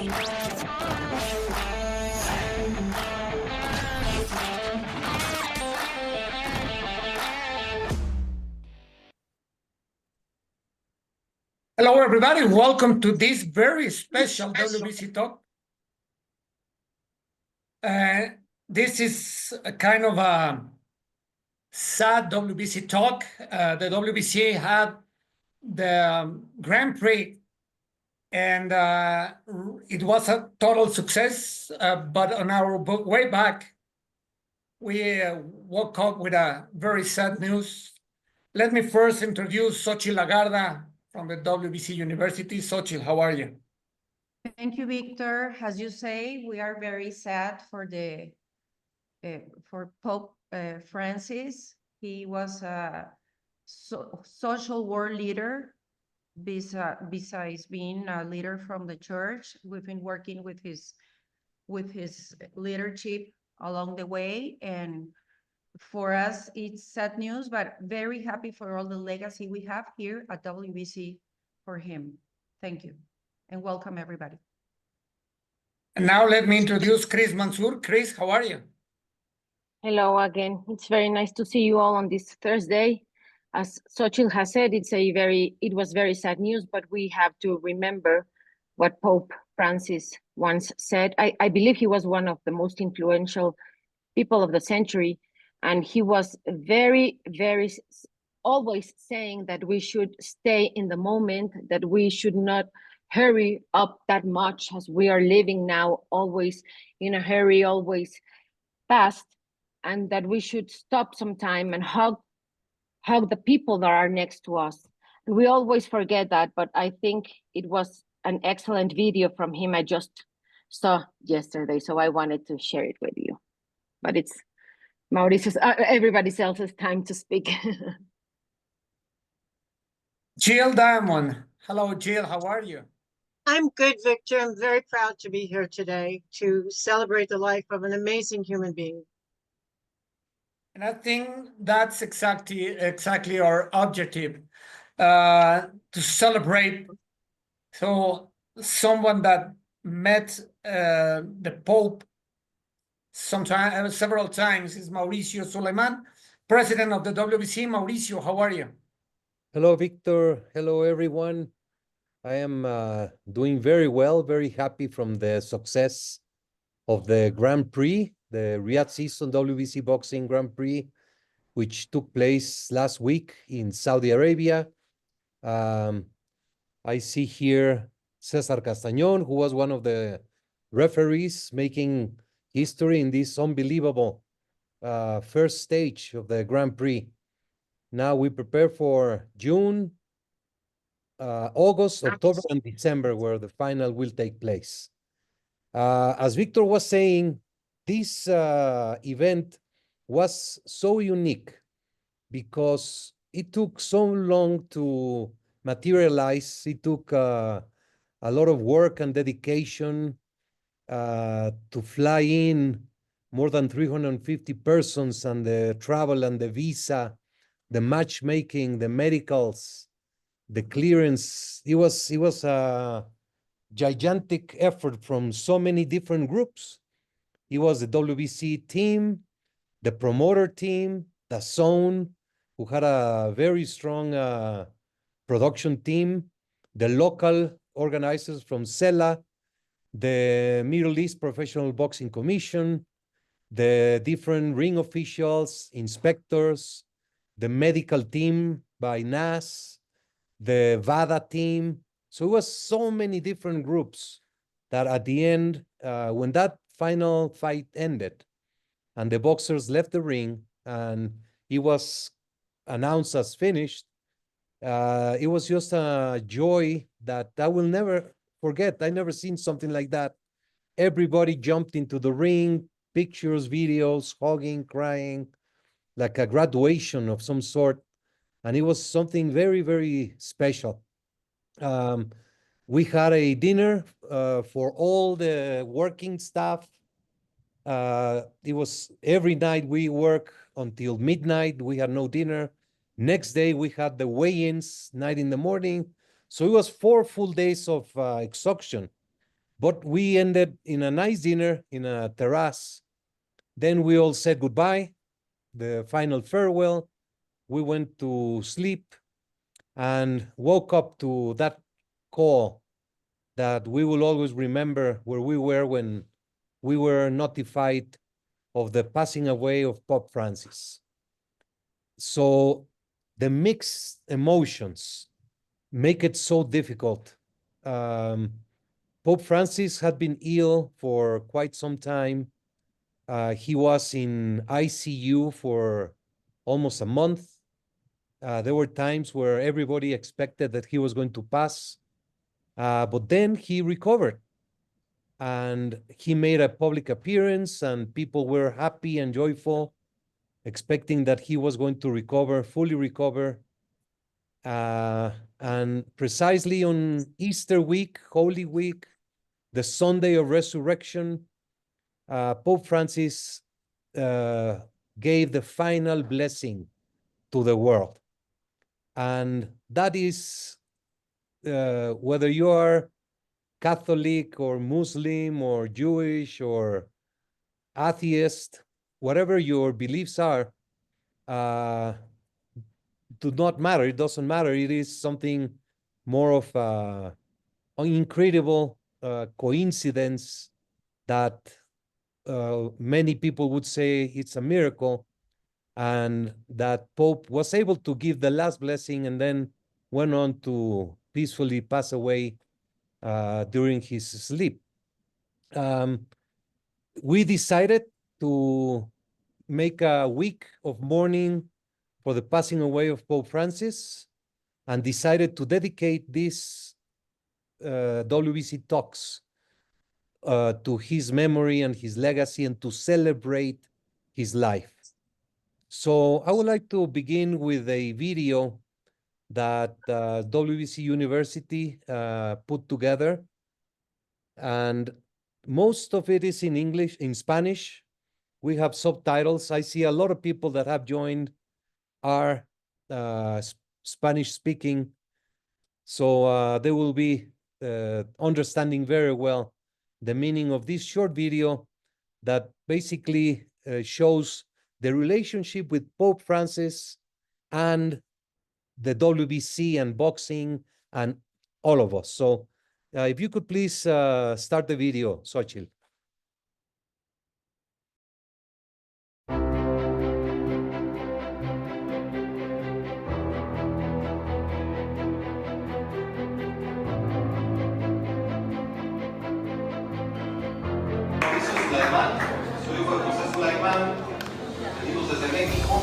Hello, everybody. Welcome to this very special WBC talk. This is a kind of a sad WBC talk. The WBC had the Grand Prix, and it was a total success. But on our way back, we woke up with a very sad news. Let me first introduce Xochitl Lagarda from the WBC University. Xochitl, how are you? Thank you, Victor. As you say, we are very sad for Pope Francis. He was a social world leader, besides being a leader from the church. We've been working with his leadership along the way, and for us, it's sad news, but very happy for all the legacy we have here at WBC for him. Thank you, and welcome everybody. And now let me introduce Christiane Manzur. Chris, how are you? Hello again. It's very nice to see you all on this Thursday. As Xochitl has said, it was very sad news, but we have to remember what Pope Francis once said. I believe he was one of the most influential people of the century, and he was very, very always saying that we should stay in the moment, that we should not hurry up that much as we are living now, always in a hurry, always fast, and that we should stop some time and hug the people that are next to us. And we always forget that, but I think it was an excellent video from him I just saw yesterday, so I wanted to share it with you. But it's Mauricio's, everybody else's time to speak. Jill Diamond. Hello, Jill. How are you? I'm good, Victor. I'm very proud to be here today to celebrate the life of an amazing human being. And I think that's exactly our objective, to celebrate. So someone that met the Pope several times is Mauricio Sulaimán, president of the WBC. Mauricio, how are you? Hello, Victor. Hello, everyone. I am doing very well, very happy from the success of the Grand Prix, the Riyadh Season WBC Boxing Grand Prix, which took place last week in Saudi Arabia. I see here Cesar Castañón, who was one of the referees making history in this unbelievable first stage of the Grand Prix. Now we prepare for June, August, October, and December, where the final will take place. As Victor was saying, this event was so unique because it took so long to materialize. It took a lot of work and dedication to fly in more than 350 persons, and the travel and the visa, the matchmaking, the medicals, the clearance. It was a gigantic effort from so many different groups. It was the WBC team, the promoter team, the Zone, who had a very strong production team, the local organizers from CELA, the Middle East Professional Boxing Commission, the different ring officials, inspectors, the medical team by NAS, the VADA team. So it was so many different groups that at the end, when that final fight ended and the boxers left the ring and it was announced as finished, it was just a joy that I will never forget. I never seen something like that. Everybody jumped into the ring, pictures, videos, hugging, crying, like a graduation of some sort. And it was something very, very special. We had a dinner for all the working staff. It was every night we work until midnight. We had no dinner. Next day, we had the weigh-ins, night in the morning. So it was 4 full days of exhaustion. But we ended in a nice dinner in a terrace. Then we all said goodbye, the final farewell. We went to sleep and woke up to that call that we will always remember where we were when we were notified of the passing away of Pope Francis. So the mixed emotions make it so difficult. Pope Francis had been ill for quite some time. He was in ICU for almost a month. There were times where everybody expected that he was going to pass, but then he recovered and he made a public appearance and people were happy and joyful, expecting that he was going to recover, fully recover. And precisely on Easter week, Holy Week, the Sunday of Resurrection, Pope Francis gave the final blessing to the world. And that is, whether you are Catholic or Muslim or Jewish or atheist, whatever your beliefs are, do not matter. It doesn't matter. It is something more of an incredible coincidence that many people would say it's a miracle, and that Pope was able to give the last blessing and then went on to peacefully pass away during his sleep. We decided to make a week of mourning for the passing away of Pope Francis and decided to dedicate this WBC Talks to his memory and his legacy and to celebrate his life. So I would like to begin with a video that WBC University put together, and most of it is in English, in Spanish. We have subtitles. I see a lot of people that have joined are Spanish speaking, so they will be understanding very well the meaning of this short video that basically shows the relationship with Pope Francis and the WBC and boxing and all of us. So if you could please start the video, Xochitl. Mauricio Sulaimán, soy hijo de José Sulaimán, venimos desde México,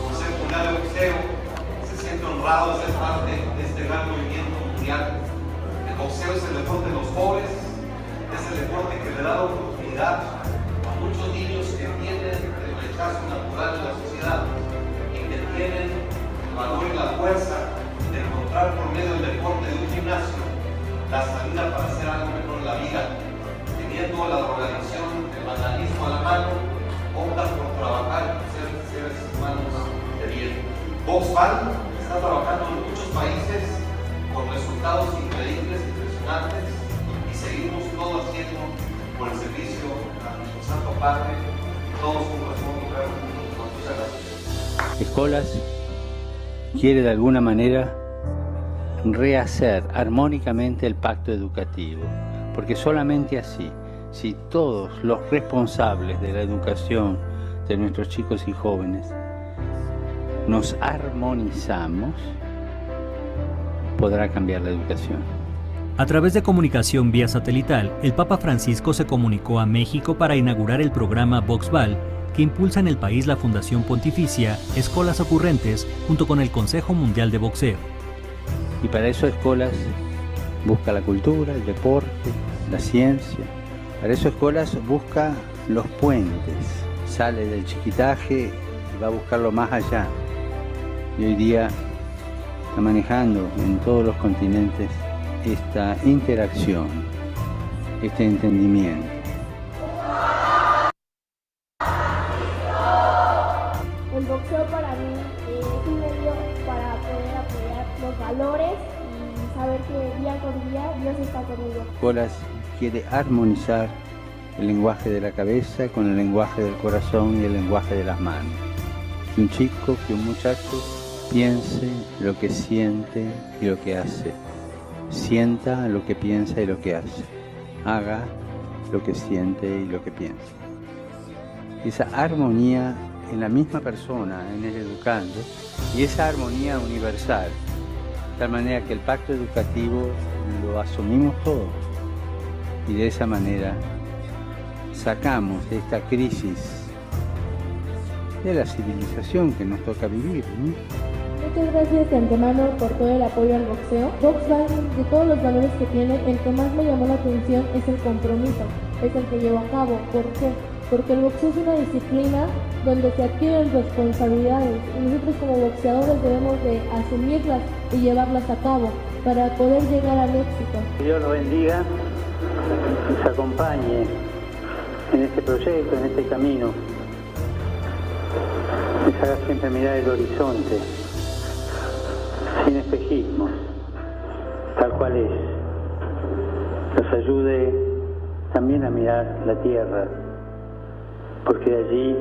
Consejo Mundial de Boxeo, se siente honrado de ser parte de este gran movimiento mundial. El boxeo es el deporte de los pobres, es el deporte que le da oportunidad a muchos niños que tienen el rechazo natural de la sociedad y que tienen el valor y la fuerza de encontrar por medio del deporte de un gimnasio la salida para hacer algo mejor en la vida. Teniendo la drogadicción, el vandalismo a la mano, optan por trabajar y ser seres humanos de bien. Boxball está trabajando en muchos países con resultados increíbles, impresionantes, y seguimos todo haciendo por el servicio a nuestro Santo Padre, todos con razón lograr juntos. Muchas gracias. Escolas quiere de alguna manera rehacer armónicamente el pacto educativo, porque solamente así, si todos los responsables de la educación de nuestros chicos y jóvenes nos armonizamos, podrá cambiar la educación. A través de comunicación vía satelital, el Papa Francisco se comunicó a México para inaugurar el programa Boxball, que impulsa en el país la Fundación Pontificia Escolas Ocurrentes junto con el Consejo Mundial de Boxeo. Y para eso Escolas busca la cultura, el deporte, la ciencia. Para eso Escolas busca los puentes, sale del chiquitaje y va a buscarlo más allá. Y hoy día está manejando en todos los continentes esta interacción, este entendimiento. El boxeo para mí es un medio para poder apoyar los valores y saber que día con día Dios está conmigo. Escolas quiere armonizar el lenguaje de la cabeza con el lenguaje del corazón y el lenguaje de las manos. Que un chico, que un muchacho piense lo que siente y lo que hace. Sienta lo que piensa y lo que hace. Haga lo que siente y lo que piensa. Esa armonía en la misma persona, en el educando, y esa armonía universal, de tal manera que el pacto educativo lo asumimos todos y de esa manera sacamos esta crisis de la civilización que nos toca vivir, ¿no? Muchas gracias de antemano por todo el apoyo al boxeo. Boxball, de todos los valores que tiene, el que más me llamó la atención es el compromiso, es el que llevo a cabo. ¿Por qué? Porque el boxeo es una disciplina donde se adquieren responsabilidades y nosotros como boxeadores debemos de asumirlas y llevarlas a cabo para poder llegar al éxito. Que Dios los bendiga, nos acompañe en este proyecto, en este camino, les haga siempre mirar el horizonte, sin espejismos, tal cual es. Nos ayude también a mirar la tierra, porque de allí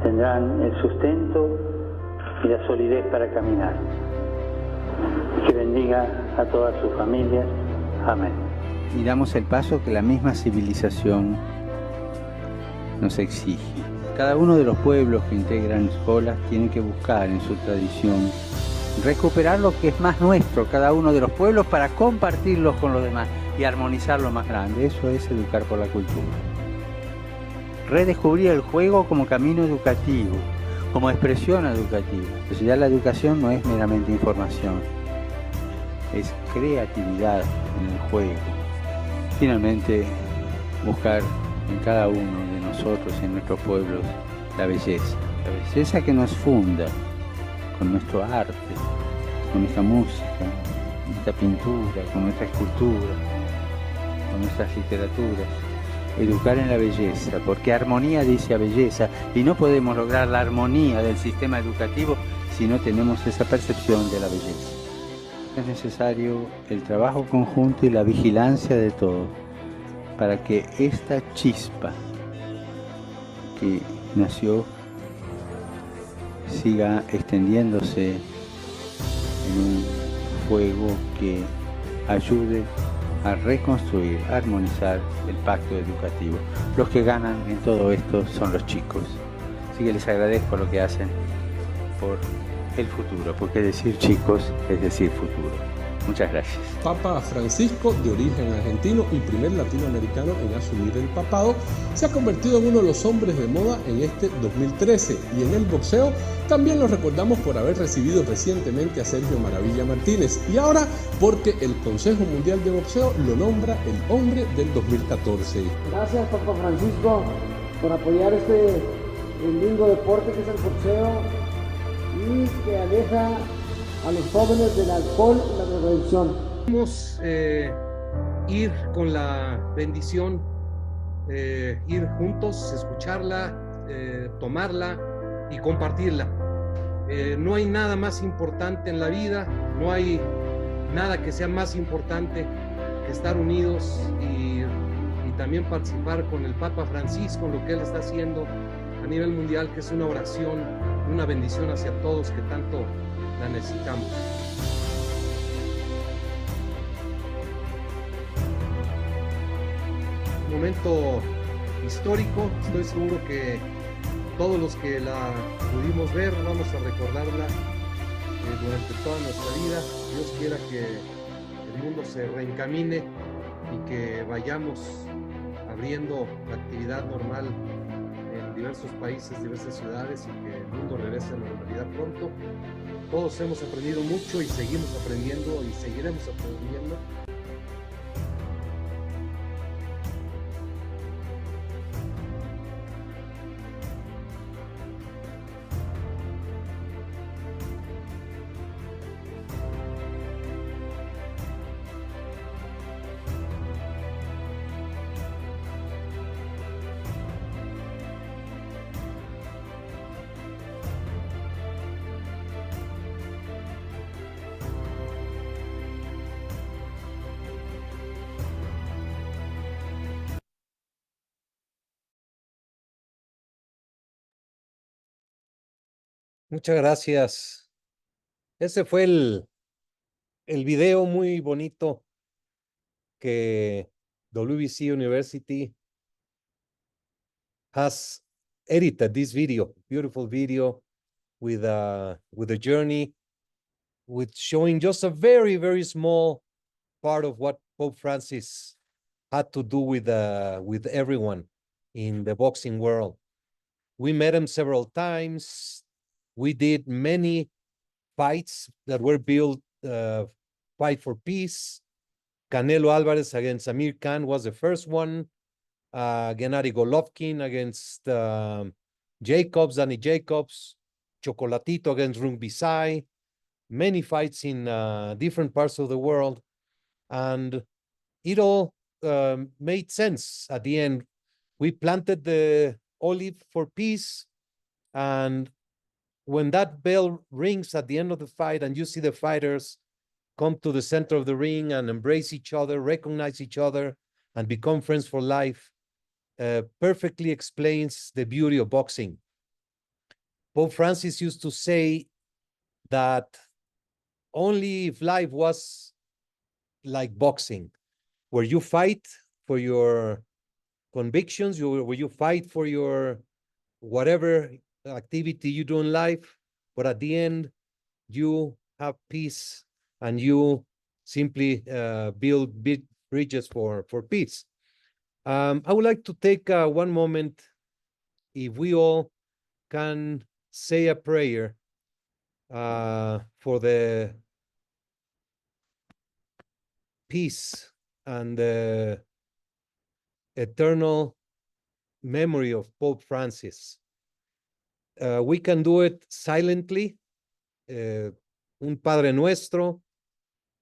tendrán el sustento y la solidez para caminar. Que bendiga a todas sus familias. Amén. Y damos el paso que la misma civilización nos exige. Cada uno de los pueblos que integran escuelas tiene que buscar en su tradición recuperar lo que es más nuestro, cada uno de los pueblos, para compartirlos con los demás y armonizar lo más grande. Eso es educar por la cultura. Redescubrir el juego como camino educativo, como expresión educativa. Pues ya la educación no es meramente información, es creatividad en el juego. Finalmente, buscar en cada uno de nosotros y en nuestros pueblos la belleza que nos funda con nuestro arte, con nuestra música, con nuestra pintura, con nuestra escultura, con nuestras literaturas. Educar en la belleza, porque armonía dice a belleza, y no podemos lograr la armonía del sistema educativo si no tenemos esa percepción de la belleza. Es necesario el trabajo conjunto y la vigilancia de todos para que esta chispa que nació siga extendiéndose en un fuego que ayude a reconstruir, a armonizar el pacto educativo. Los que ganan en todo esto son los chicos. Así que les agradezco lo que hacen por el futuro, porque decir chicos es decir futuro. Muchas gracias. Papa Francisco, de origen argentino y primer latinoamericano en asumir el papado, se ha convertido en uno de los hombres de moda en este 2013, y en el boxeo también lo recordamos por haber recibido recientemente a Sergio Maravilla Martínez, y ahora porque el Consejo Mundial de Boxeo lo nombra el hombre del 2014. Gracias, Papa Francisco, por apoyar este lindo deporte que es el boxeo y que aleja a los jóvenes del alcohol y la drogadicción. Queremos ir con la bendición, ir juntos, escucharla, tomarla y compartirla. No hay nada más importante en la vida, no hay nada que sea más importante que estar unidos y también participar con el Papa Francisco en lo que él está haciendo a nivel mundial, que es una oración, una bendición hacia todos que tanto la necesitamos. Un momento histórico, estoy seguro que todos los que la pudimos ver vamos a recordarla durante toda nuestra vida. Dios quiera que el mundo se reencamine y que vayamos abriendo la actividad normal en diversos países, diversas ciudades, y que el mundo regrese a la normalidad pronto. Todos hemos aprendido mucho y seguimos aprendiendo y seguiremos aprendiendo. Muchas gracias. Ese fue el video muy bonito que WBC University has edited this video, beautiful video with a journey, with showing just a very, very small part of what Pope Francis had to do with everyone in the boxing world. We met him several times. We did many fights that were built, fight for peace. Canelo Alvarez against Amir Khan was the first one. Gennady Golovkin against Danny Jacobs. Chocolatito against Rung Bisai. Many fights in different parts of the world. And it all made sense at the end. We planted the olive for peace. And when that bell rings at the end of the fight and you see the fighters come to the center of the ring and embrace each other, recognize each other, and become friends for life, perfectly explains the beauty of boxing. Pope Francis used to say that only if life was like boxing, where you fight for your convictions, where you fight for your whatever activity you do in life, but at the end, you have peace and you simply build big bridges for peace. I would like to take one moment, if we all can say a prayer for the peace and the eternal memory of Pope Francis. We can do it silently, un Padre Nuestro,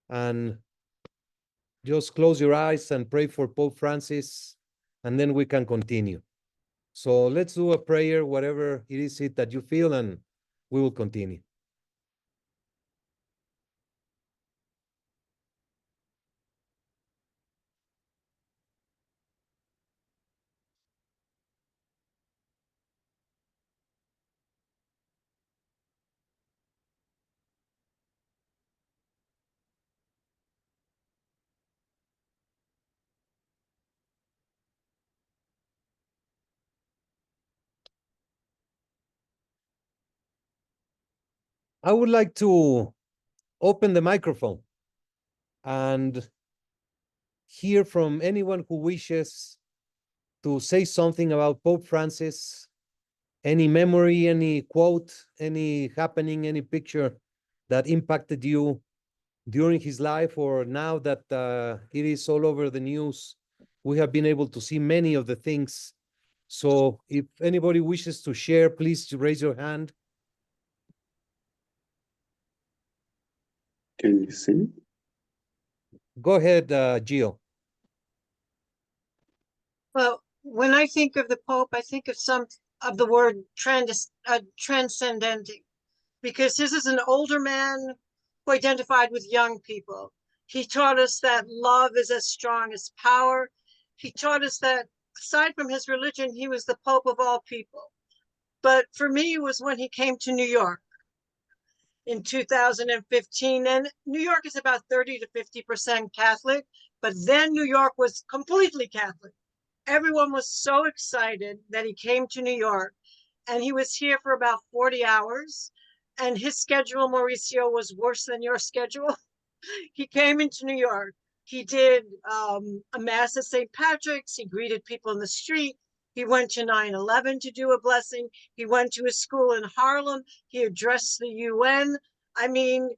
and just close your eyes and pray for Pope Francis, and then we can continue. So let's do a prayer, whatever it is that you feel, and we will continue. I would like to open the microphone and hear from anyone who wishes to say something about Pope Francis, any memory, any quote, any happening, any picture that impacted you during his life, or now that it is all over the news, we have been able to see many of the things. So if anybody wishes to share, please raise your hand. Can you see? Go ahead, Gio. Well, when I think of the Pope, I think of the word transcendenting, because this is an older man who identified with young people. He taught us that love is as strong as power. He taught us that aside from his religion, he was the Pope of all people. But for me, it was when he came to New York in 2015. And New York is about 30 to 50% Catholic, but then New York was completely Catholic. Everyone was so excited that he came to New York, and he was here for about 40 hours. And his schedule, Mauricio, was worse than your schedule. He came into New York. He did a mass at St. Patrick's. He greeted people in the street. He went to 9/11 to do a blessing. He went to his school in Harlem. He addressed the UN. I mean,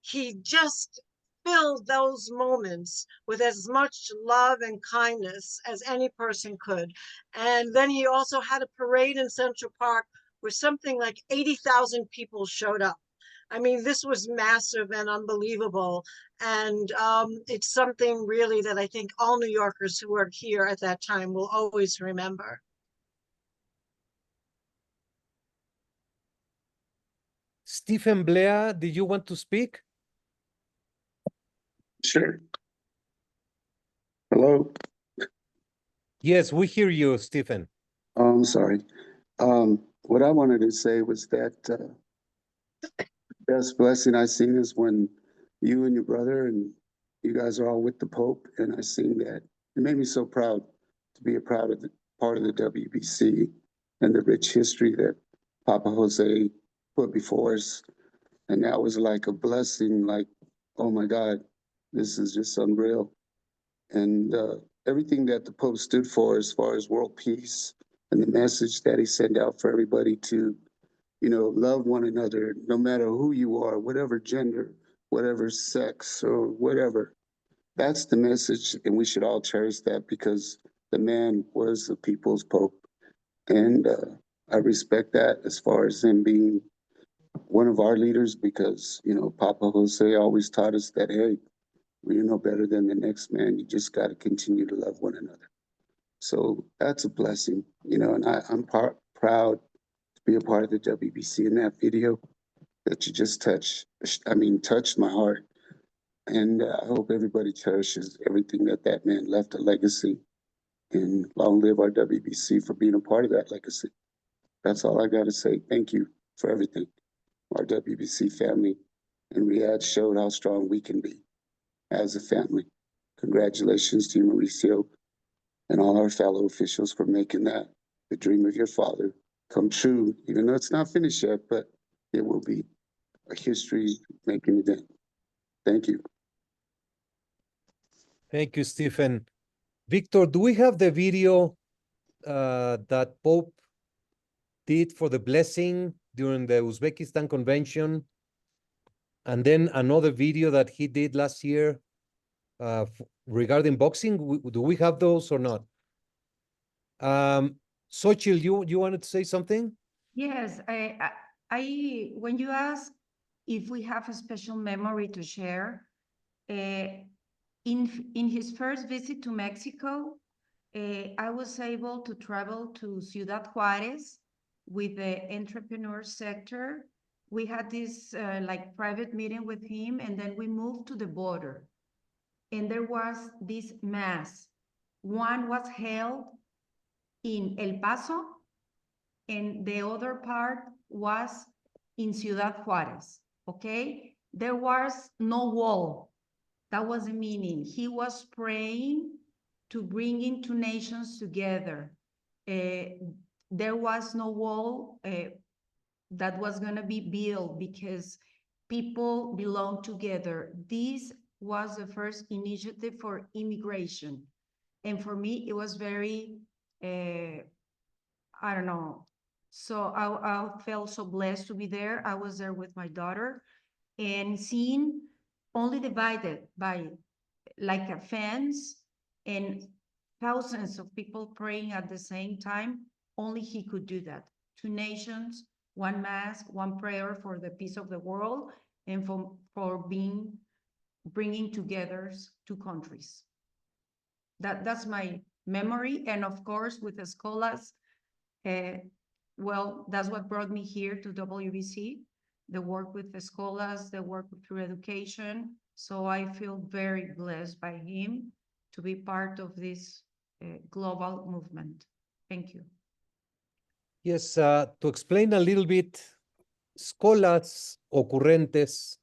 he just filled those moments with as much love and kindness as any person could. And then he also had a parade in Central Park where something like 80,000 people showed up. I mean, this was massive and unbelievable. And it's something really that I think all New Yorkers who were here at that time will always remember. Stephen Blair, did you want to speak? Sure. Hello? Yes, we hear you, Stephen. Oh, I'm sorry. What I wanted to say was that Best blessing I seen is when you and your brother and you guys are all with the Pope, and I seen that. It made me so proud to be a part of the WBC and the rich history that Papa Jose put before us. And that was like a blessing, like, oh my God, this is just unreal. And everything that the Pope stood for as far as world peace and the message that he sent out for everybody to, you know, love one another, no matter who you are, whatever gender, whatever sex or whatever. That's the message, and we should all cherish that because the man was the people's Pope. And I respect that as far as him being one of our leaders because, you know, Papa Jose always taught us that, hey, you're no better than the next man. You just got to continue to love one another. So that's a blessing, you know, and I'm proud to be a part of the WBC in that video that you just touched my heart. And I hope everybody cherishes everything that man left, a legacy. And long live our WBC for being a part of that legacy. That's all I got to say. Thank you for everything. Our WBC family and Riyadh showed how strong we can be as a family. Congratulations to you, Mauricio, and all our fellow officials for making that, the dream of your father, come true, even though it's not finished yet, but it will be a history-making event. Thank you. Thank you, Stephen. Victor, do we have the video that Pope did for the blessing during the Uzbekistan convention? And then another video that he did last year regarding boxing. Do we have those or not? Xochitl, you wanted to say something? Yes, when you ask if we have a special memory to share, in his first visit to Mexico, I was able to travel to Ciudad Juarez with the entrepreneur sector. We had this like private meeting with him, and then we moved to the border. And there was this mass. One was held in El Paso, and the other part was in Ciudad Juarez, okay? There was no wall. That was the meaning. He was praying to bringing two nations together. There was no wall that was gonna be built because people belong together. This was the first initiative for immigration. And for me, it was very, I don't know. So I felt so blessed to be there. I was there with my daughter and seeing only divided by like a fence and thousands of people praying at the same time. Only he could do that. Two nations, one mass, one prayer for the peace of the world and for bringing together two countries. That's my memory. And of course, with Escolas, well, that's what brought me here to WBC, the work with Escolas, the work through education. So I feel very blessed by him to be part of this global movement. Thank you. Yes, to explain a little bit, Scholas Ocurrentes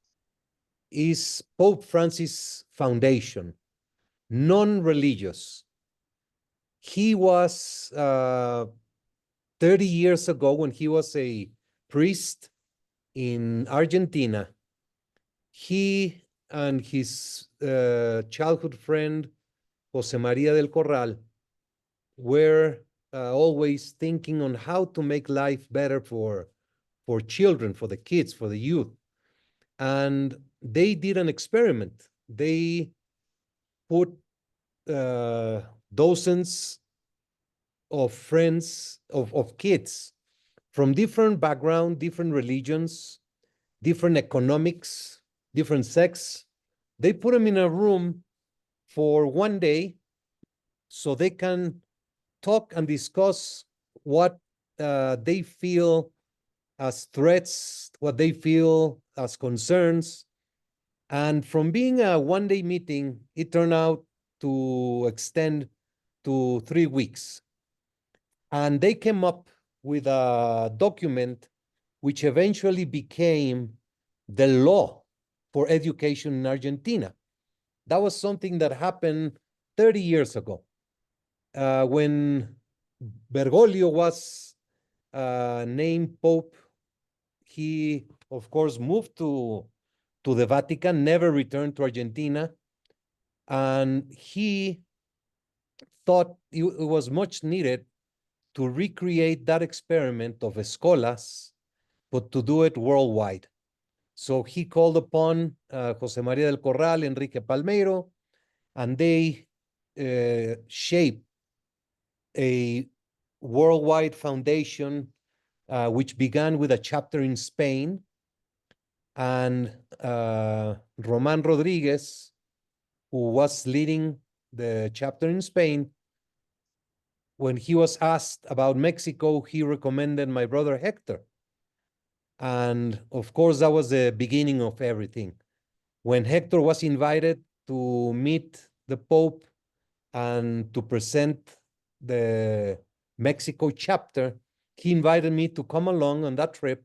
is Pope Francis' foundation, non-religious. He was 30 years ago when he was a priest in Argentina. He and his childhood friend, Jose Maria del Corral, were always thinking on how to make life better for children, for the kids, for the youth. And they did an experiment. They put dozens of friends, of kids from different background, different religions, different economics, different sex. They put them in a room for one day so they can talk and discuss what they feel as threats, what they feel as concerns. And from being a one-day meeting, it turned out to extend to 3 weeks. And they came up with a document which eventually became the law for education in Argentina. That was something that happened 30 years ago. When Bergoglio was named Pope, he, of course, moved to the Vatican, never returned to Argentina, and he thought it was much needed to recreate that experiment of escolas, but to do it worldwide. So he called upon Jose Maria del Corral, Enrique Palmeiro, and they shaped a worldwide foundation, which began with a chapter in Spain. And Roman Rodriguez, who was leading the chapter in Spain, when he was asked about Mexico, he recommended my brother Hector. And of course, that was the beginning of everything. When Hector was invited to meet the Pope and to present the Mexico chapter, he invited me to come along on that trip.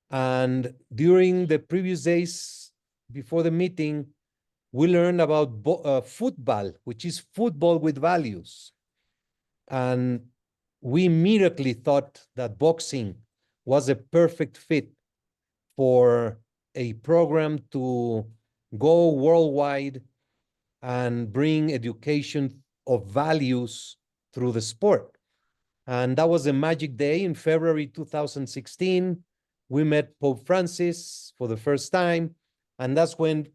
And during the previous days before the meeting, we learned about football, which is football with values. And we immediately thought that boxing was a perfect fit for a program to go worldwide and bring education of values through the sport. And that was a magic day in February 2016. We met Pope Francis for the first time, and that's when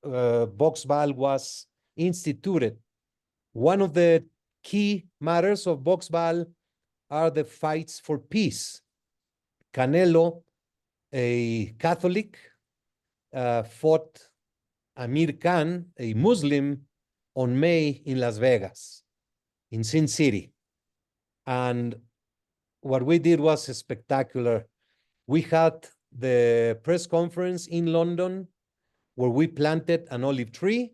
Boxball was instituted. One of the key matters of Boxball are the fights for peace. Canelo, a Catholic, fought Amir Khan, a Muslim, on May in Las Vegas, in Sin City. And what we did was spectacular. We had the press conference in London where we planted an olive tree.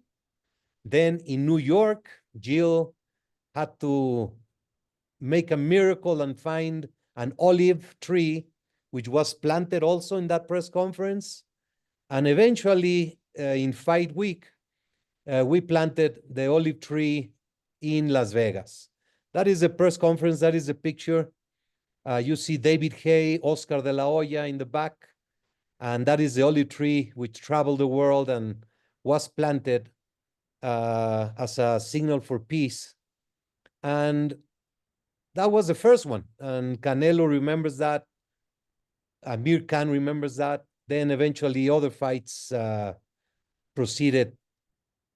Then in New York, Jill had to make a miracle and find an olive tree, which was planted also in that press conference. And eventually, in Fight Week, we planted the olive tree in Las Vegas. That is a press conference. That is a picture. You see David Hay, Oscar de la Hoya in the back. And that is the olive tree which traveled the world and was planted as a signal for peace. And that was the first one. And Canelo remembers that. Amir Khan remembers that. Then eventually other fights proceeded.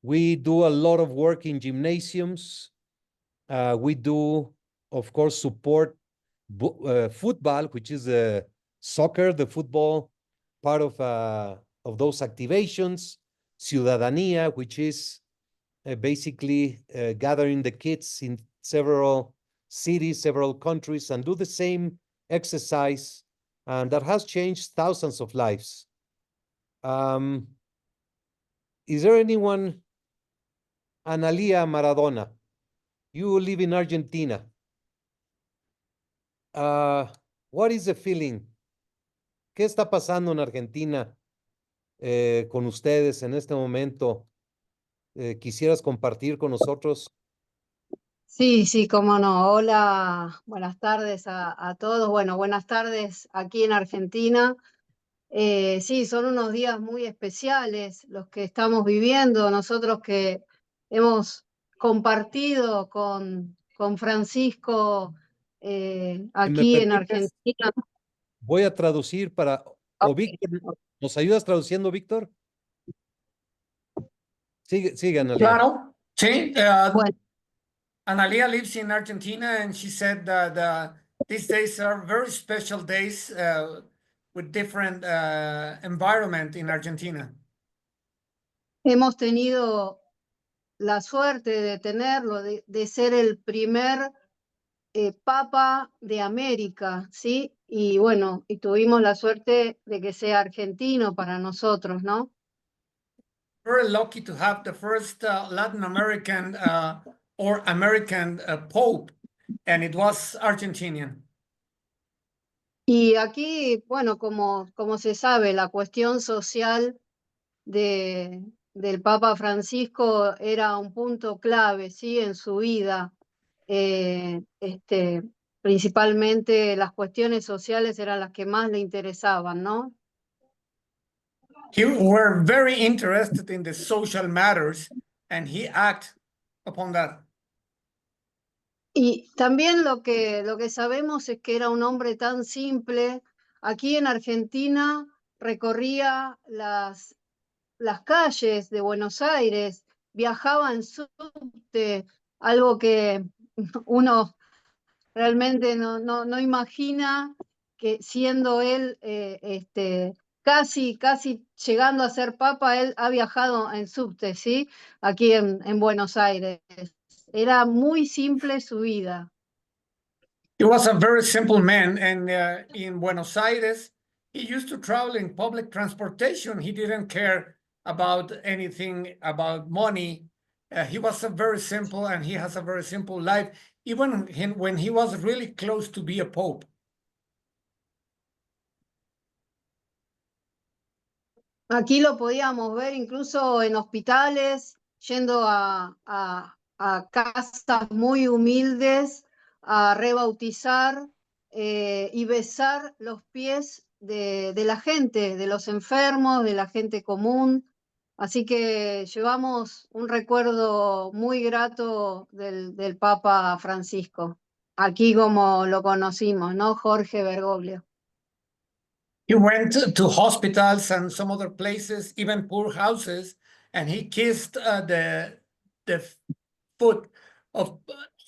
We do a lot of work in gymnasiums. We do, of course, support football, which is soccer, the football part of those activations. Ciudadanía, which is basically gathering the kids in several cities, several countries, and do the same exercise. And that has changed thousands of lives. Is there anyone, Analia Maradona? You live in Argentina. What is the feeling? ¿Qué está pasando en Argentina con ustedes en este momento? ¿Quisieras compartir con nosotros? Sí, sí, cómo no. Hola, buenas tardes a todos. Bueno, buenas tardes aquí en Argentina. Sí, son unos días muy especiales los que estamos viviendo. Nosotros que hemos compartido con Francisco aquí en Argentina. Voy a traducir para... O Víctor, ¿nos ayudas traduciendo, Víctor? Sigue, Analia. Claro. Sí. Bueno. Analia lives in Argentina, and she said that these days are very special days with different environment in Argentina. Hemos tenido la suerte de tenerlo, de ser el primer Papa de América, ¿sí? Y bueno, y tuvimos la suerte de que sea argentino para nosotros, ¿no? Very lucky to have the first Latin American or American Pope, and it was Argentinian. Y aquí, bueno, como se sabe, la cuestión social del Papa Francisco era un punto clave, ¿sí? En su vida. Principalmente las cuestiones sociales eran las que más le interesaban, ¿no? He were very interested in the social matters, and he acted upon that. Y también lo que sabemos es que era un hombre tan simple. Aquí en Argentina recorría las calles de Buenos Aires, viajaba en subte, algo que uno realmente no imagina que siendo él casi llegando a ser papa, él ha viajado en subte, ¿sí? Aquí en Buenos Aires. Era muy simple su vida. He was a very simple man, and in Buenos Aires, he used to travel in public transportation. He didn't care about anything about money. He was a very simple, and he has a very simple life, even when he was really close to be a pope. Aquí lo podíamos ver incluso en hospitales, yendo a casas muy humildes a rebautizar y besar los pies de la gente, de los enfermos, de la gente común. Así que llevamos un recuerdo muy grato del Papa Francisco, aquí como lo conocimos, ¿no? Jorge Bergoglio. He went to hospitals and some other places, even poor houses, and he kissed the foot of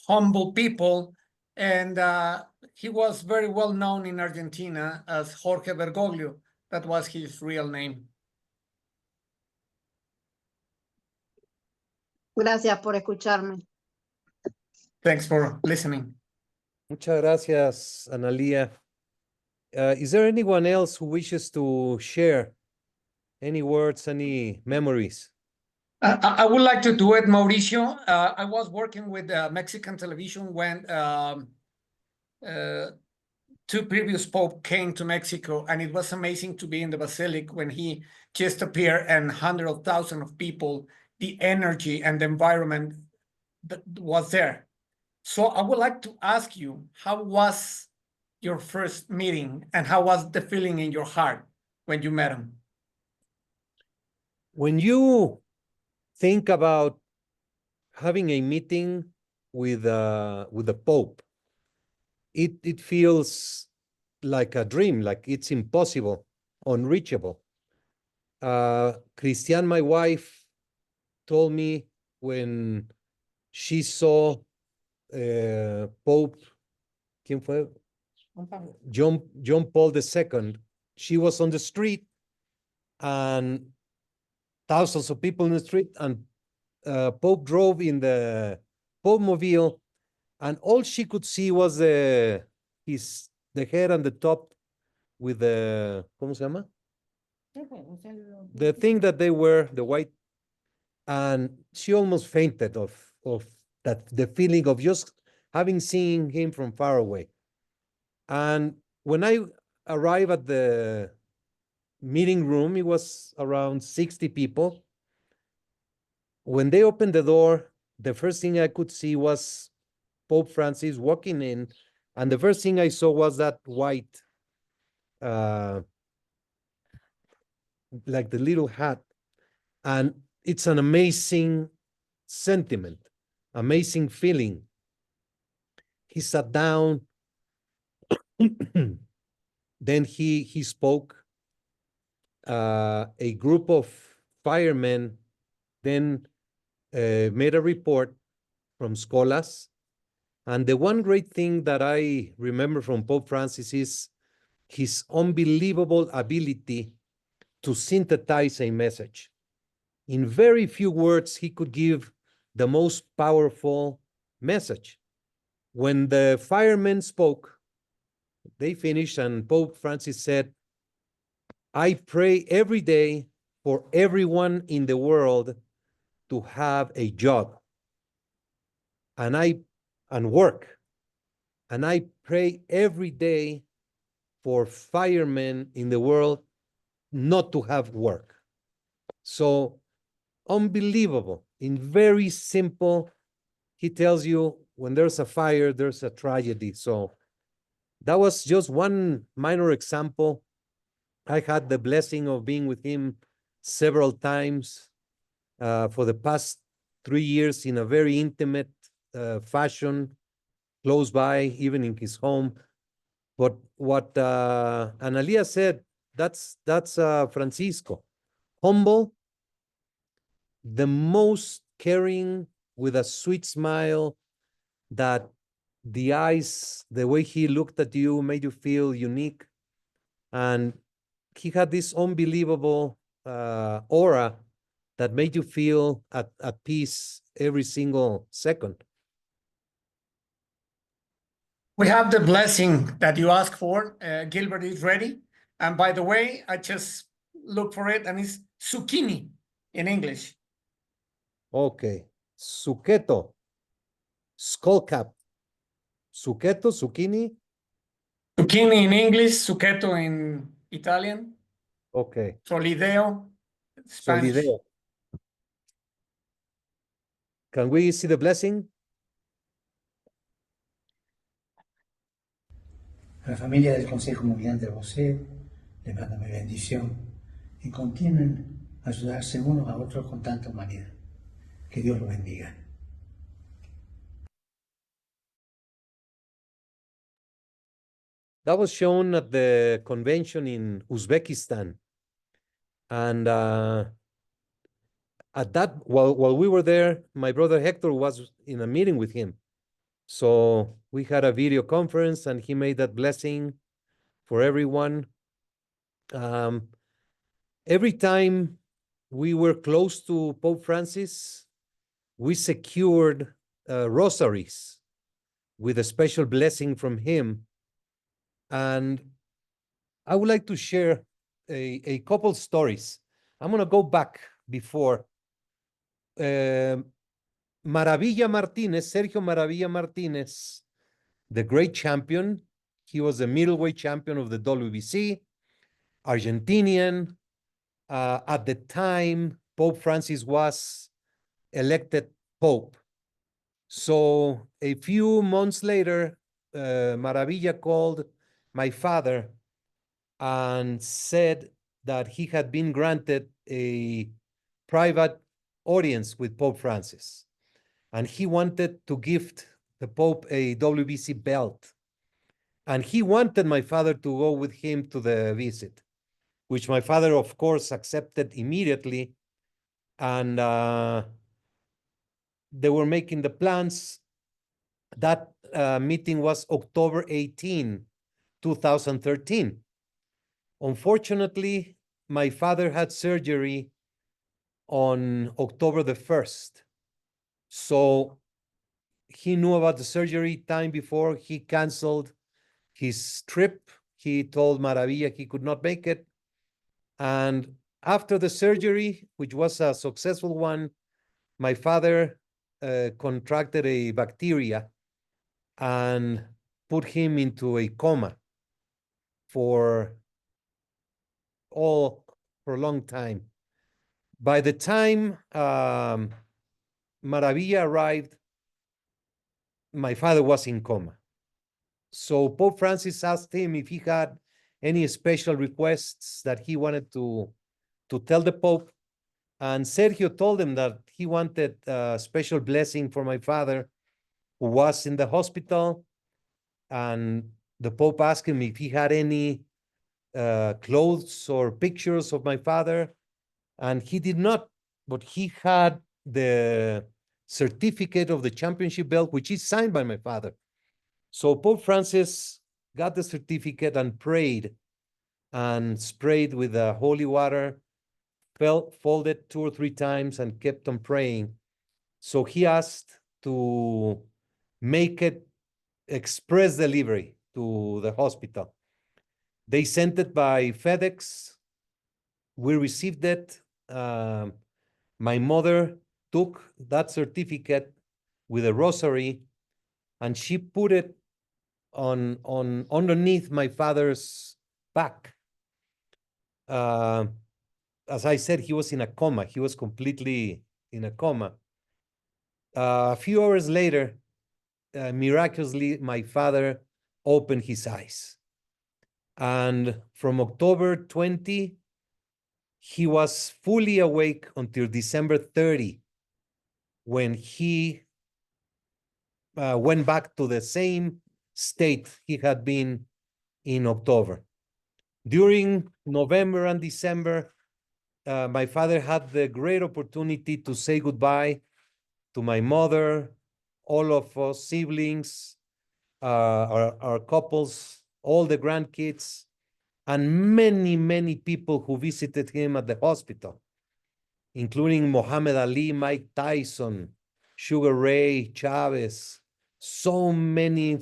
humble people. And he was very well known in Argentina as Jorge Bergoglio. That was his real name. Gracias por escucharme. Thanks for listening. Muchas gracias, Analia. Is there anyone else who wishes to share any words, any memories? I would like to do it, Mauricio. I was working with Mexican television when two previous popes came to Mexico, and it was amazing to be in the basilica when he just appeared and hundreds of thousands of people, the energy and the environment that was there. So I would like to ask you, how was your first meeting, and how was the feeling in your heart when you met him? When you think about having a meeting with the Pope, it feels like a dream, like it's impossible, unreachable. Christiane, my wife, told me when she saw Pope, ¿quién fue? John Paul II, she was on the street and thousands of people in the street, and Pope drove in the Pope mobile, and all she could see was the head and the top with the, ¿cómo se llama? The thing that they wear, the white, and she almost fainted of that, the feeling of just having seen him from far away. And when I arrived at the meeting room, it was around 60 people. When they opened the door, the first thing I could see was Pope Francis walking in, and the first thing I saw was that white, like the little hat. And it's an amazing sentiment, amazing feeling. He sat down, then he spoke. A group of firemen then made a report from Scholas. And the one great thing that I remember from Pope Francis is his unbelievable ability to synthesize a message. In very few words, he could give the most powerful message. When the firemen spoke, they finished, and Pope Francis said, I pray every day for everyone in the world to have a job and work. And I pray every day for firemen in the world not to have work. So unbelievable. In very simple, he tells you when there's a fire, there's a tragedy. So that was just one minor example. I had the blessing of being with him several times for the past 3 years in a very intimate fashion, close by, even in his home. But what Analia said, that's Francisco. Humble, the most caring, with a sweet smile, that the eyes, the way he looked at you made you feel unique. And he had this unbelievable aura that made you feel at peace every single second. We have the blessing that you asked for. Gilbert is ready. And by the way, I just looked for it, and it's zucchini in English. Okay. Suqueto. Skullcap. Suqueto, zucchini. Zucchini in English, suchetto in Italian, Okay. solideo, Spanish. Solideo. Can we see the blessing? A la familia del Consejo Mundial del Boxeo le mando mi bendición y continúen a ayudarse unos a otros con tanta humanidad. Que Dios los bendiga. That was shown at the convention in Uzbekistan. And at that, while we were there, my brother Hector was in a meeting with him. So we had a video conference, and he made that blessing for everyone. Every time we were close to Pope Francis, we secured rosaries with a special blessing from him. And I would like to share a couple stories. I'm going to go back before. Maravilla Martinez, Sergio Maravilla Martinez, the great champion. He was the middleweight champion of the WBC, Argentinian. At the time, Pope Francis was elected Pope. So a few months later, Maravilla called my father and said that he had been granted a private audience with Pope Francis, and he wanted to gift the Pope a WBC belt. And he wanted my father to go with him to the visit, which my father, of course, accepted immediately. And they were making the plans. That meeting was October 18, 2013. Unfortunately, my father had surgery on October the 1st. So he knew about the surgery time before. He canceled his trip. He told Maravilla he could not make it. And after the surgery, which was a successful one, my father contracted a bacteria and put him into a coma for a long time. By the time Maravilla arrived, my father was in coma. So Pope Francis asked him if he had any special requests that he wanted to tell the Pope. And Sergio told him that he wanted a special blessing for my father, who was in the hospital. And the Pope asked him if he had any clothes or pictures of my father. And he did not, but he had the certificate of the championship belt, which is signed by my father. So Pope Francis got the certificate and prayed and sprayed with the holy water, folded 2 or 3 times and kept on praying. So he asked to make it express delivery to the hospital. They sent it by FedEx. We received it. My mother took that certificate with a rosary, and she put it on underneath my father's back. As I said, he was in a coma. He was completely in a coma. A few hours later, miraculously, my father opened his eyes. And from October 20, he was fully awake until December 30, when he went back to the same state he had been in October. During November and December, my father had the great opportunity to say goodbye to my mother, all of us siblings, our couples, all the grandkids, and many, many people who visited him at the hospital, including Muhammad Ali, Mike Tyson, Sugar Ray Chavez. So many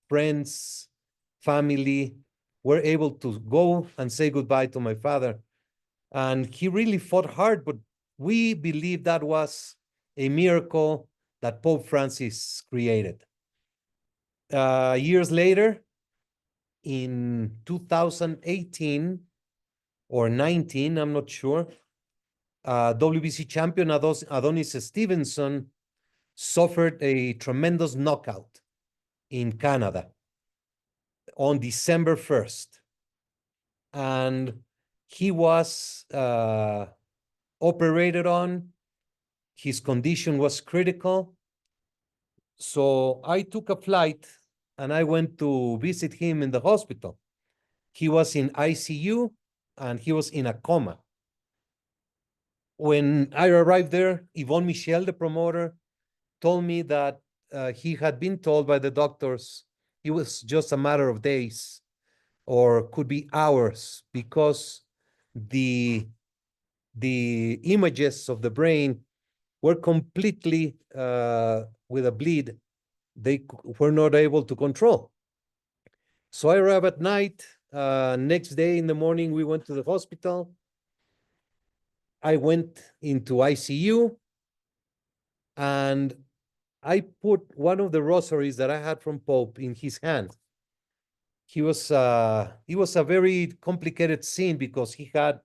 friends, family were able to go and say goodbye to my father. And he really fought hard, but we believe that was a miracle that Pope Francis created. Years later, in 2018 or 19, I'm not sure, WBC champion Adonis Stevenson suffered a tremendous knockout in Canada on December 1st. And he was operated on. His condition was critical. So I took a flight and I went to visit him in the hospital. He was in ICU and he was in a coma. When I arrived there, Yvonne Michel, the promoter, told me that he had been told by the doctors it was just a matter of days or could be hours, because the images of the brain were completely with a bleed they were not able to control. So I arrived at night. Next day in the morning, we went to the hospital. I went into ICU and I put one of the rosaries that I had from Pope in his hand. It was a very complicated scene because he had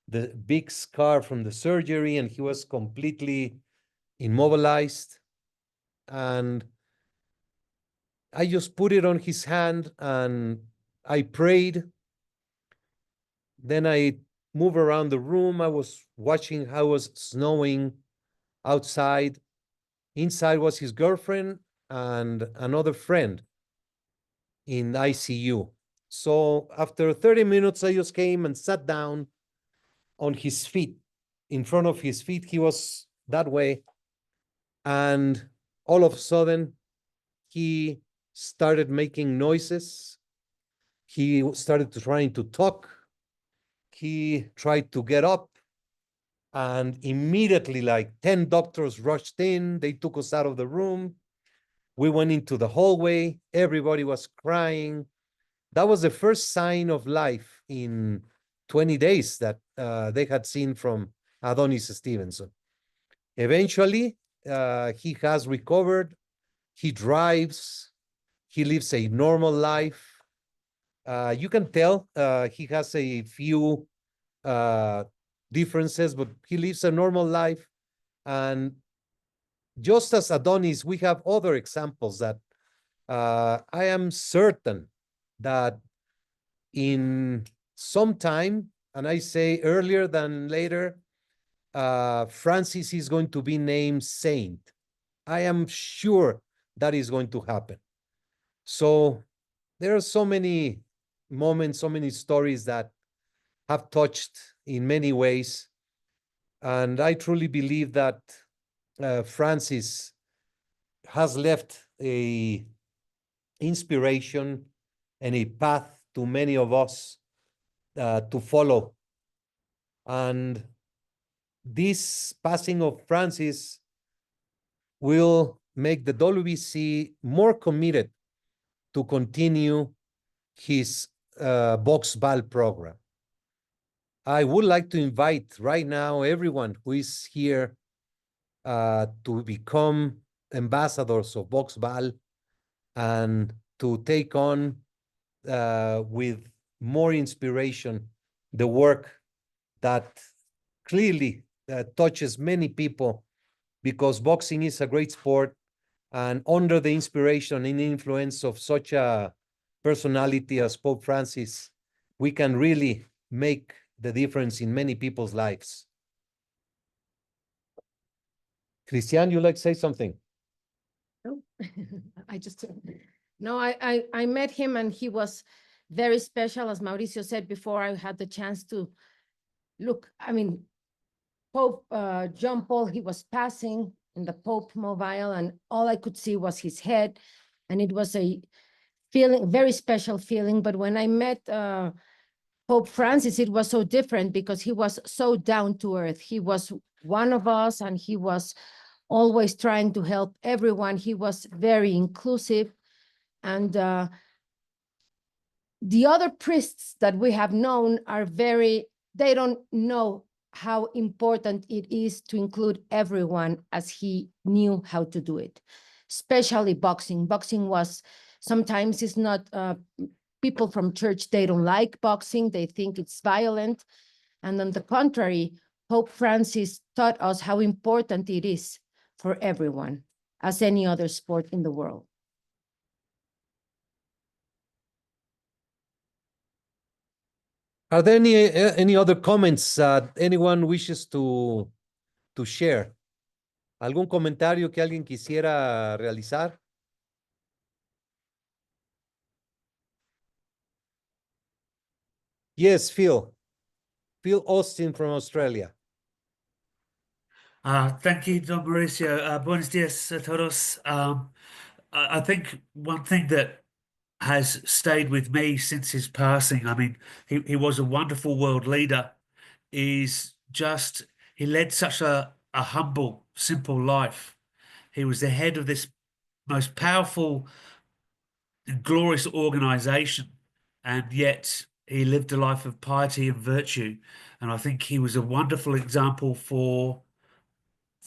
the big scar from the surgery and he was completely immobilized. And I just put it on his hand and I prayed. Then I moved around the room. I was watching how it was snowing outside. Inside was his girlfriend and another friend in ICU. So after 30 minutes, I just came and sat down on his feet. In front of his feet, he was that way. And all of a sudden, he started making noises. He started trying to talk. He tried to get up. And immediately, like 10 doctors rushed in. They took us out of the room. We went into the hallway. Everybody was crying. That was the first sign of life in 20 days that they had seen from Adonis Stevenson. Eventually, he has recovered. He drives. He lives a normal life. You can tell he has a few differences, but he lives a normal life. And just as Adonis, we have other examples that I am certain that in some time, and I say earlier than later, Francis is going to be named saint. I am sure that is going to happen. So there are so many moments, so many stories that have touched in many ways. And I truly believe that Francis has left a inspiration and a path to many of us to follow. And this passing of Francis will make the WBC more committed to continue his Boxball program. I would like to invite right now everyone who is here to become ambassadors of Boxball and to take on with more inspiration the work that clearly touches many people, because boxing is a great sport, and under the inspiration and influence of such a personality as Pope Francis, we can really make the difference in many people's lives. Christiane, you like to say something? No, I just, no, I met him and he was very special. As Mauricio said before, I had the chance to look, I mean, Pope John Paul, he was passing in the Pope mobile and all I could see was his head. And it was a feeling, very special feeling. But when I met Pope Francis, it was so different because he was so down to earth. He was one of us and he was always trying to help everyone. He was very inclusive. And the other priests that we have known are they don't know how important it is to include everyone as he knew how to do it, especially boxing. Boxing was, sometimes it's not, people from church, they don't like boxing. They think it's violent. And on the contrary, Pope Francis taught us how important it is for everyone, as any other sport in the world. Are there any other comments anyone wishes to share? ¿Algún comentario que alguien quisiera realizar? Yes, Phil. Phil Austin from Australia. Thank you, Don Mauricio. Buenos dias a todos. I think one thing that has stayed with me since his passing, I mean, he was a wonderful world leader, is just, he led such a humble, simple life. He was the head of this most powerful and glorious organization, and yet he lived a life of piety and virtue. And I think he was a wonderful example for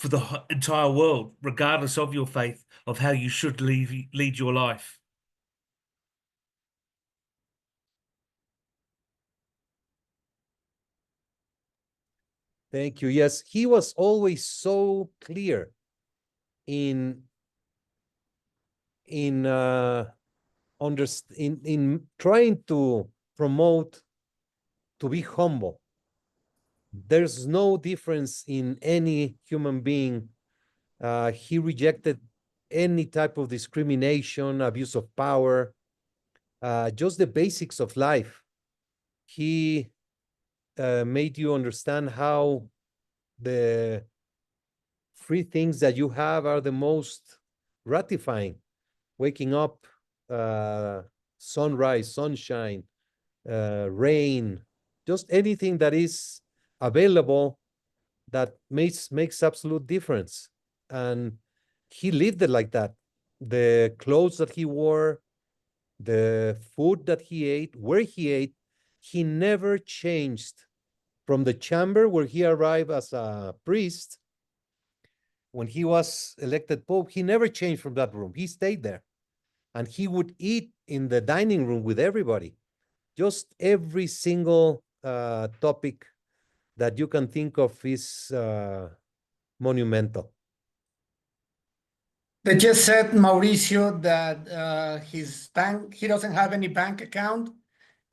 the entire world, regardless of your faith, of how you should lead your life. Thank you. Yes, he was always so clear in trying to promote to be humble. There's no difference in any human being. He rejected any type of discrimination, abuse of power, just the basics of life. He made you understand how the free things that you have are the most gratifying. Waking up, sunrise, sunshine, rain, just anything that is available that makes absolute difference. And he lived it like that. The clothes that he wore, the food that he ate, where he ate, he never changed from the chamber where he arrived as a priest. When he was elected Pope, he never changed from that room. He stayed there. And he would eat in the dining room with everybody. Just every single topic that you can think of is monumental. They just said, Mauricio, that he doesn't have any bank account,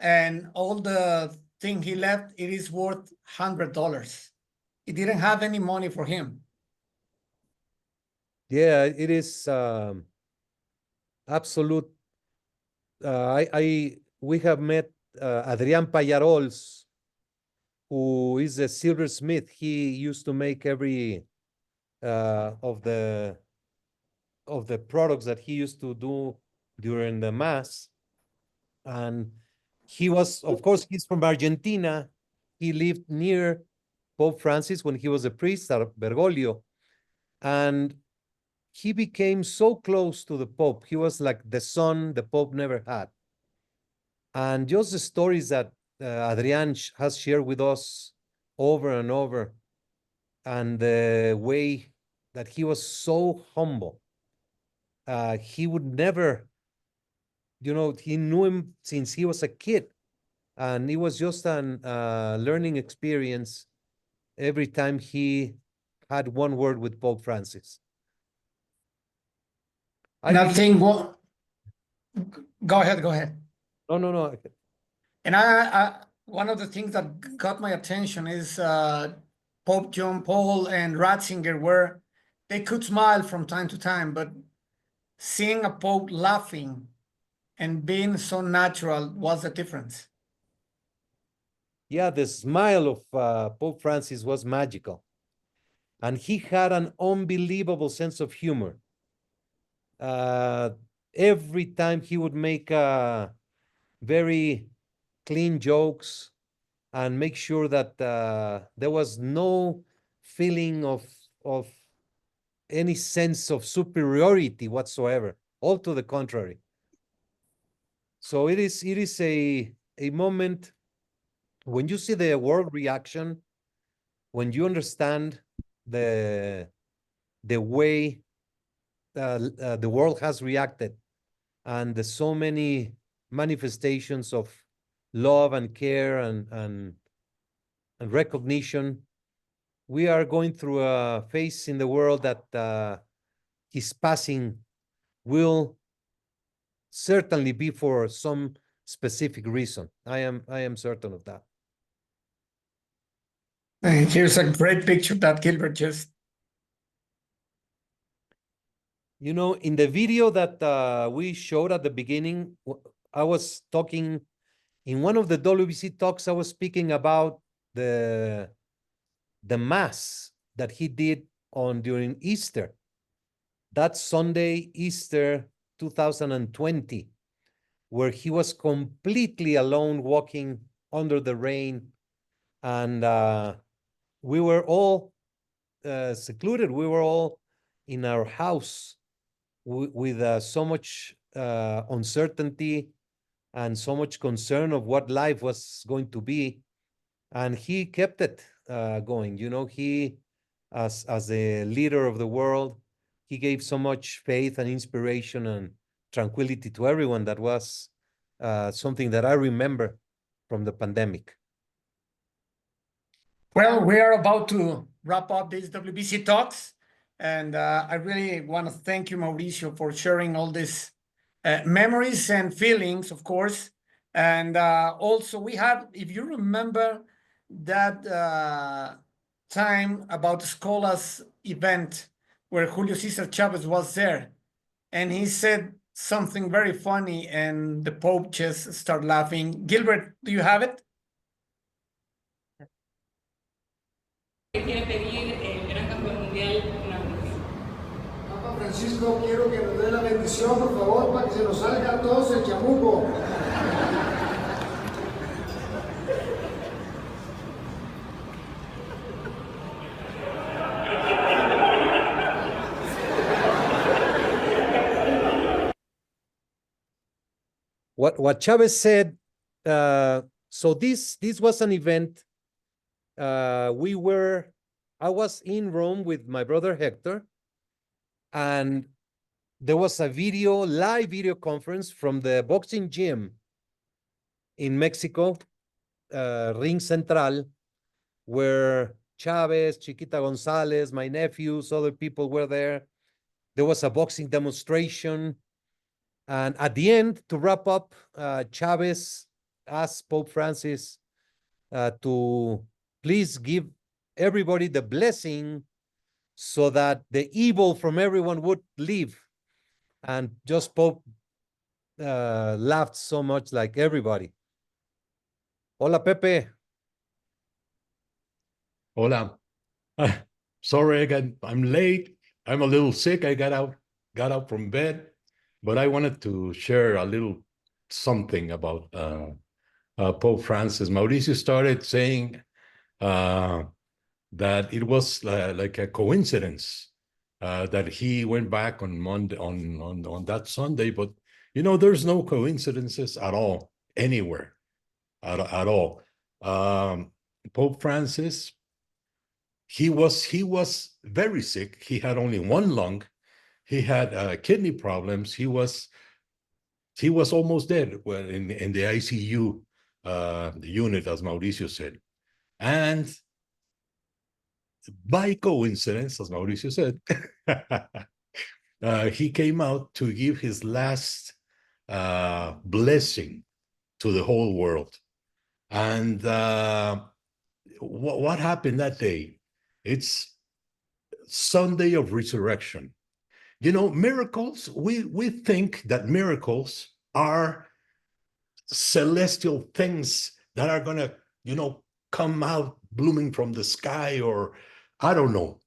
and all the thing he left, it is worth $100. He didn't have any money for him. Yeah, it is absolute. We have met Adrián Pallarols, who is a silversmith. He used to make every of the products that he used to do during the mass. And he was, of course, he's from Argentina. He lived near Pope Francis when he was a priest at Bergoglio. And he became so close to the Pope. He was like the son the Pope never had. And just the stories that Adrián has shared with us over and over, and the way that he was so humble. He would never he knew him since he was a kid, and it was just an learning experience every time he had one word with Pope Francis. Nothing. Go ahead. Go ahead. No. And I one of the things that got my attention is Pope John Paul and Ratzinger, where they could smile from time to time, but seeing a Pope laughing and being so natural was the difference. Yeah, the smile of Pope Francis was magical. And he had an unbelievable sense of humor. Every time he would make very clean jokes and make sure that there was no feeling of any sense of superiority whatsoever, all to the contrary. So it is a moment when you see the world reaction, when you understand the way the world has reacted, and the so many manifestations of love and care and recognition. We are going through a phase in the world that his passing will certainly be for some specific reason. I am certain of that. And here's a great picture that Gilbert just. In the video that we showed at the beginning, I was talking in one of the WBC talks. I was speaking about the mass that he did during Easter, that Sunday, Easter 2020, where he was completely alone walking under the rain, and we were all secluded. We were all in our house with so much uncertainty and so much concern of what life was going to be. And he kept it going. He, as the leader of the world, he gave so much faith and inspiration and tranquility to everyone. That was something that I remember from the pandemic. Well, we are about to wrap up these WBC talks, and I really want to thank you, Mauricio, for sharing all these memories and feelings, of course. And also, we have, if you remember that time about the Scholars event where Julio Cesar Chavez was there, and he said something very funny, and the Pope just started laughing. Gilbert, do you have it? Quiere pedir el gran campeón mundial una vez. Papa Francisco, quiero que nos dé la bendición, por favor, para que se nos salga a todos el chamuco. What Chavez said, so this was an event. I was in Rome with my brother Hector, and there was a live video conference from the boxing gym in Mexico, Ring Central, where Chavez, Chiquita Gonzalez, my nephews, other people were there. There was a boxing demonstration. And at the end, to wrap up, Chavez asked Pope Francis to please give everybody the blessing so that the evil from everyone would leave. And just Pope laughed so much, like everybody. Hola, Pepe. Hola. Sorry, I'm late. I'm a little sick. I got out from bed, but I wanted to share a little something about Pope Francis. Mauricio started saying that it was like a coincidence that he went back on Monday on that Sunday, but there's no coincidences at all anywhere at all. Pope Francis, he was very sick. He had only one lung. He had kidney problems. He was He was almost dead in the ICU unit, as Mauricio said. And by coincidence, as Mauricio said, he came out to give his last blessing to the whole world. And what happened that day? It's Sunday of Resurrection. You know, miracles, we think that miracles are celestial things that are going to, you know, come out blooming from the sky, or I don't know.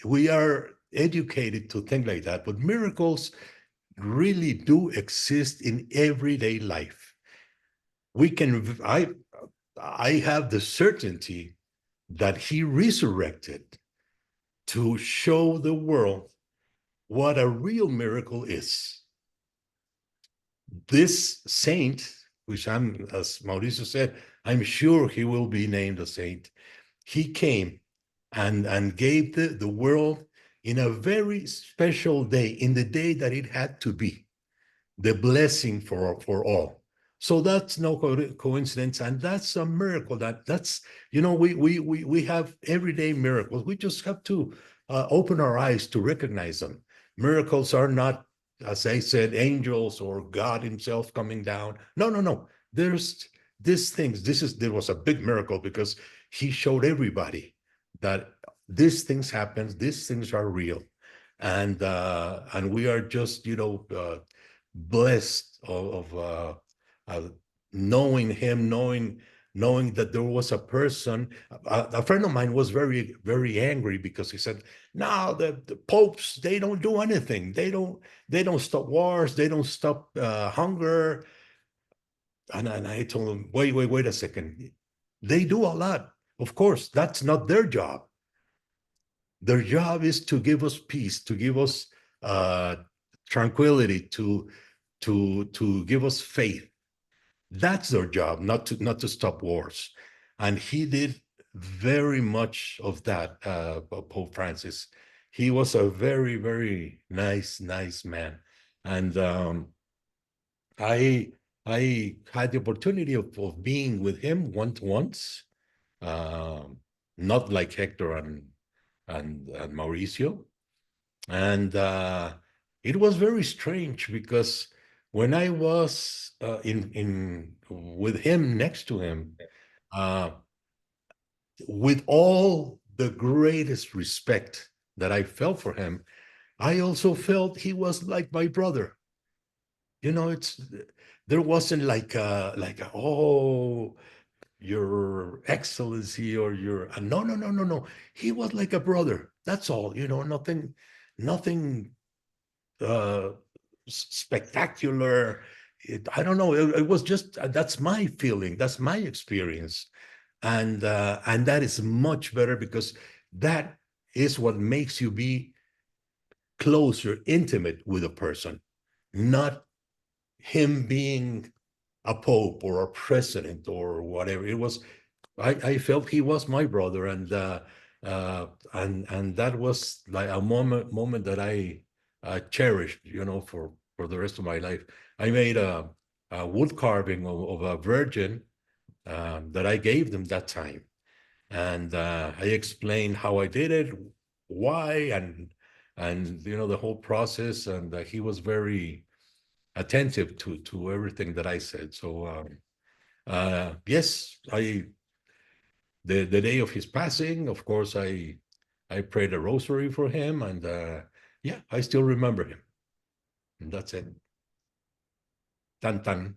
We are educated to think like that, but miracles really do exist in everyday life. We can, I have the certainty that he resurrected to show the world what a real miracle is. This saint, which I'm, as Mauricio said, I'm sure he will be named a saint. He came and gave the world in a very special day, in the day that it had to be, the blessing for all. So that's no coincidence, and that's a miracle. That's, you know, we have everyday miracles. We just have to open our eyes to recognize them. Miracles are not, as I said, angels or God himself coming down. No. There's these things. There was a big miracle because he showed everybody that these things happen, these things are real. And we are just, you know, blessed of knowing him, knowing that there was a person. A friend of mine was very, very angry because he said, no, the popes, they don't do anything. They don't stop wars. They don't stop hunger. And I told him, wait a second. They do a lot. Of course, that's not their job. Their job is to give us peace, to give us tranquility, to give us faith. That's their job, not to stop wars. And he did very much of that, Pope Francis. He was a very, very nice man. And I had the opportunity of being with him once, not like Hector and Mauricio. And it was very strange because when I was with him, next to him, with all the greatest respect that I felt for him, I also felt he was like my brother. You know, there wasn't like oh, Your Excellency or your no. He was like a brother. That's all. You know, nothing spectacular. I don't know. It was just that's my feeling. That's my experience, and that is much better because that is what makes you be closer, intimate with a person, not him being a pope or a president or whatever. It was, I felt he was my brother, and that was like a moment that I cherished, you know, for the rest of my life. I made a wood carving of a virgin that I gave them that time, and I explained how I did it, why, and you know, the whole process, and he was very attentive to everything that I said. So yes, the day of his passing, of course, I prayed a rosary for him, and yeah, I still remember him, and that's it. Tan.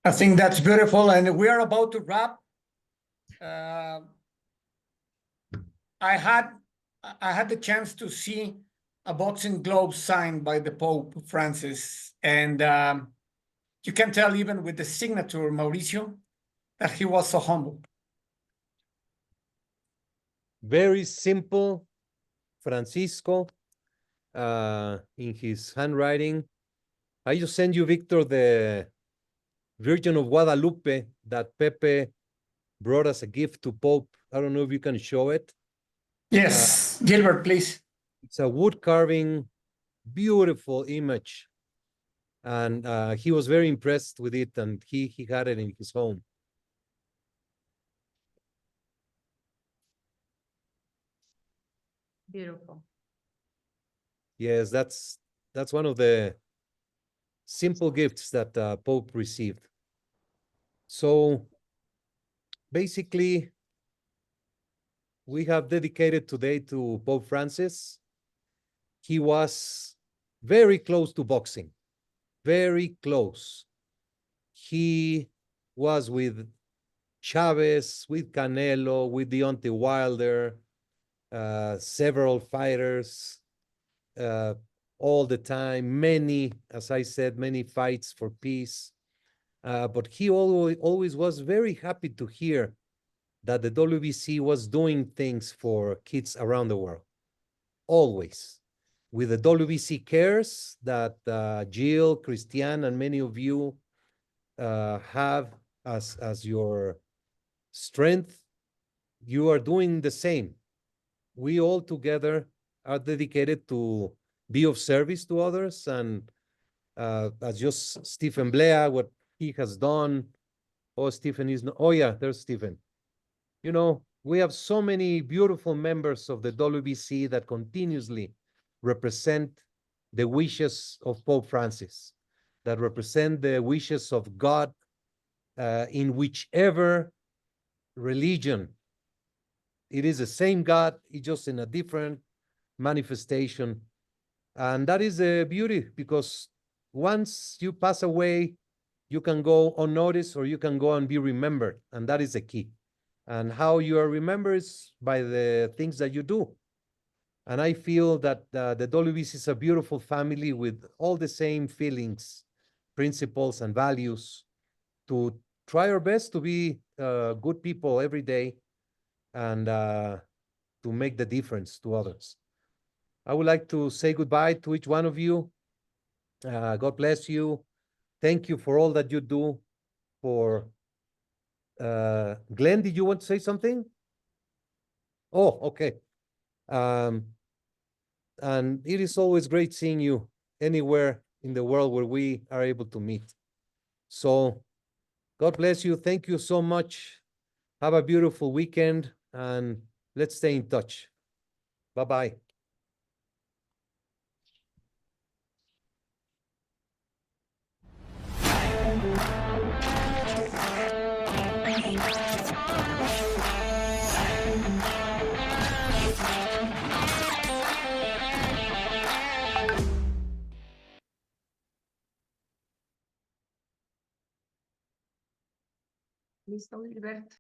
I think that's beautiful, and we are about to wrap. I had the chance to see a boxing glove signed by the Pope Francis, and you can tell even with the signature, Mauricio, that he was so humble. Very simple, Francisco, in his handwriting. I just send you, Victor, the Virgin of Guadalupe that Pepe brought as a gift to Pope. I don't know if you can show it. Yes, Gilbert, please. It's a wood carving, beautiful image. And he was very impressed with it, and he had it in his home. Beautiful. Yes, that's one of the simple gifts that Pope received. So basically, we have dedicated today to Pope Francis. He was very close to boxing, very close. He was with Chavez, with Canelo, with Deontay Wilder, several fighters, all the time, many, as I said, many fights for peace. But he always was very happy to hear that the WBC was doing things for kids around the world. Always. With the WBC Cares that Jill, Christiane, and many of you have as your strength, you are doing the same. We all together are dedicated to be of service to others, and as just Stephen Blea, what he has done. Oh, Stephen is not, oh yeah, there's Stephen. You know, we have so many beautiful members of the WBC that continuously represent the wishes of Pope Francis, that represent the wishes of God in whichever religion. It is the same God, it's just in a different manifestation. And that is the beauty, because once you pass away, you can go unnoticed or you can go and be remembered. And that is the key. And how you are remembered is by the things that you do. And I feel that the WBC is a beautiful family with all the same feelings, principles, and values to try our best to be good people every day and to make the difference to others. I would like to say goodbye to each one of you. God bless you. Thank you for all that you do for Glenn, did you want to say something? Oh, okay. And it is always great seeing you anywhere in the world where we are able to meet. So God bless you. Thank you so much. Have a beautiful weekend, and let's stay in touch. Bye-bye. Listo, Gilberto.